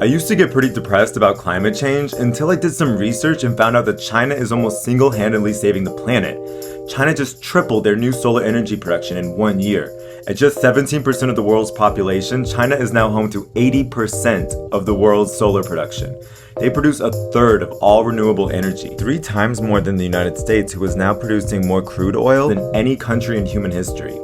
I used to get pretty depressed about climate change until I did some research and found out that China is almost single-handedly saving the planet. China just tripled their new solar energy production in 1 year. At just 17% of the world's population, China is now home to 80% of the world's solar production. They produce a third of all renewable energy, 3 times more than the United States, who is now producing more crude oil than any country in human history.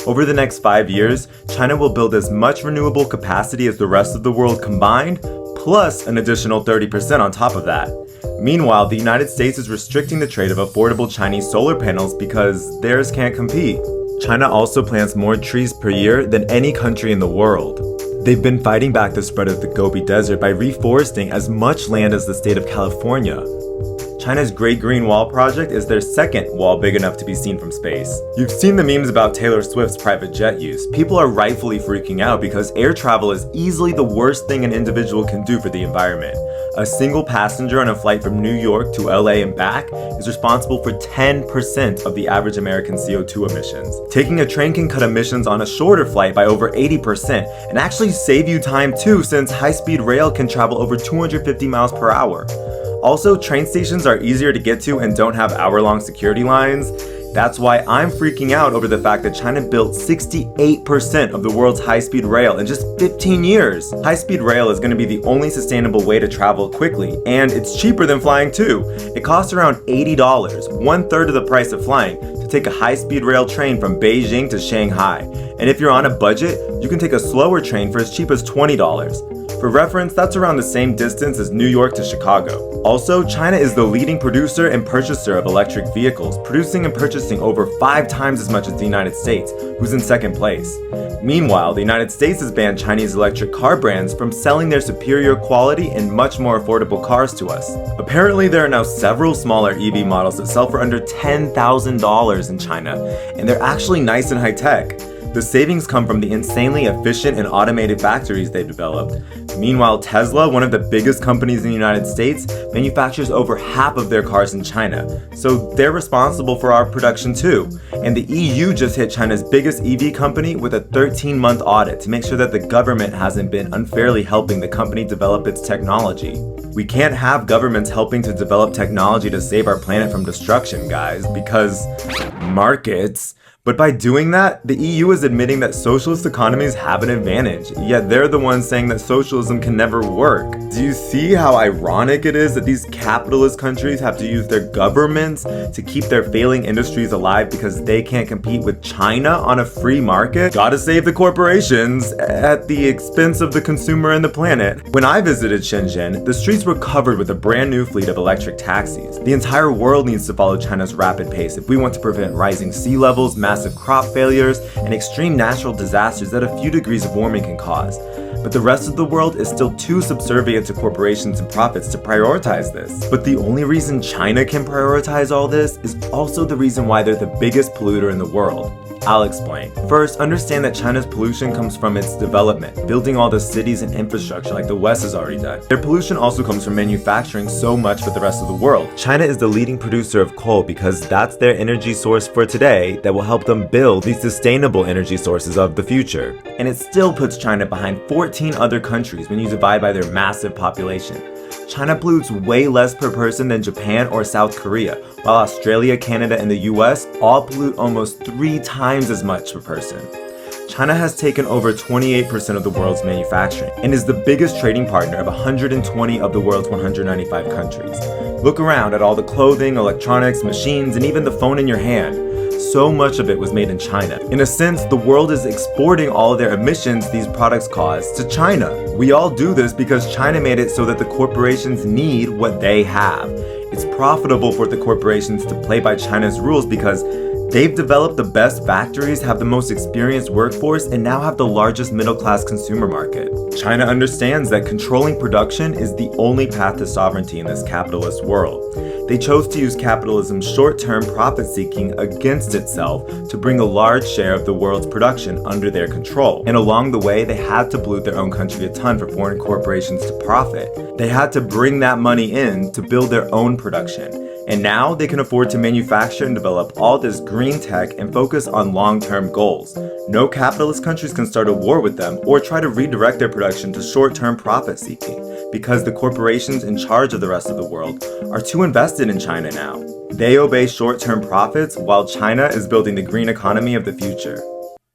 Over the next 5 years, China will build as much renewable capacity as the rest of the world combined, plus an additional 30% on top of that. Meanwhile, the United States is restricting the trade of affordable Chinese solar panels because theirs can't compete. China also plants more trees per year than any country in the world. They've been fighting back the spread of the Gobi Desert by reforesting as much land as the state of California. China's Great Green Wall project is their second wall big enough to be seen from space. You've seen the memes about Taylor Swift's private jet use. People are rightfully freaking out because air travel is easily the worst thing an individual can do for the environment. A single passenger on a flight from New York to LA and back is responsible for 10% of the average American CO2 emissions. Taking a train can cut emissions on a shorter flight by over 80% and actually save you time too, since high-speed rail can travel over 250 miles per hour. Also, train stations are easier to get to and don't have hour-long security lines. That's why I'm freaking out over the fact that China built 68% of the world's high-speed rail in just 15 years. High-speed rail is going to be the only sustainable way to travel quickly, and it's cheaper than flying too. It costs around $80, 1/3 of the price of flying, to take a high-speed rail train from Beijing to Shanghai. And if you're on a budget, you can take a slower train for as cheap as $20. For reference, that's around the same distance as New York to Chicago. Also, China is the leading producer and purchaser of electric vehicles, producing and purchasing over 5 times as much as the United States, who's in second place. Meanwhile, the United States has banned Chinese electric car brands from selling their superior quality and much more affordable cars to us. Apparently, there are now several smaller EV models that sell for under $10,000 in China, and they're actually nice and high-tech. The savings come from the insanely efficient and automated factories they've developed. Meanwhile, Tesla, one of the biggest companies in the United States, manufactures over half of their cars in China, so they're responsible for our production too. And the EU just hit China's biggest EV company with a 13-month audit to make sure that the government hasn't been unfairly helping the company develop its technology. We can't have governments helping to develop technology to save our planet from destruction, guys, because markets. But by doing that, the EU is admitting that socialist economies have an advantage, yet they're the ones saying that socialism can never work. Do you see how ironic it is that these capitalist countries have to use their governments to keep their failing industries alive because they can't compete with China on a free market? Gotta save the corporations at the expense of the consumer and the planet. When I visited Shenzhen, the streets were covered with a brand new fleet of electric taxis. The entire world needs to follow China's rapid pace if we want to prevent rising sea levels, massive crop failures, and extreme natural disasters that a few degrees of warming can cause. But the rest of the world is still too subservient to corporations and profits to prioritize this. But the only reason China can prioritize all this is also the reason why they're the biggest polluter in the world. I'll explain. First, understand that China's pollution comes from its development, building all the cities and infrastructure like the West has already done. Their pollution also comes from manufacturing so much for the rest of the world. China is the leading producer of coal because that's their energy source for today that will help them build the sustainable energy sources of the future. And it still puts China behind 14 other countries when you divide by their massive population. China pollutes way less per person than Japan or South Korea, while Australia, Canada, and the US all pollute almost 3 times as much per person. China has taken over 28% of the world's manufacturing and is the biggest trading partner of 120 of the world's 195 countries. Look around at all the clothing, electronics, machines, and even the phone in your hand. So much of it was made in China. In a sense, the world is exporting all of their emissions these products cause to China. We all do this because China made it so that the corporations need what they have. It's profitable for the corporations to play by China's rules because they've developed the best factories, have the most experienced workforce, and now have the largest middle-class consumer market. China understands that controlling production is the only path to sovereignty in this capitalist world. They chose to use capitalism's short-term profit-seeking against itself to bring a large share of the world's production under their control. And along the way, they had to pollute their own country a ton for foreign corporations to profit. They had to bring that money in to build their own production. And now they can afford to manufacture and develop all this green tech and focus on long-term goals. No capitalist countries can start a war with them or try to redirect their production to short-term profit-seeking. because the corporations in charge of the rest of the world are too invested in China now. They obey short-term profits while China is building the green economy of the future.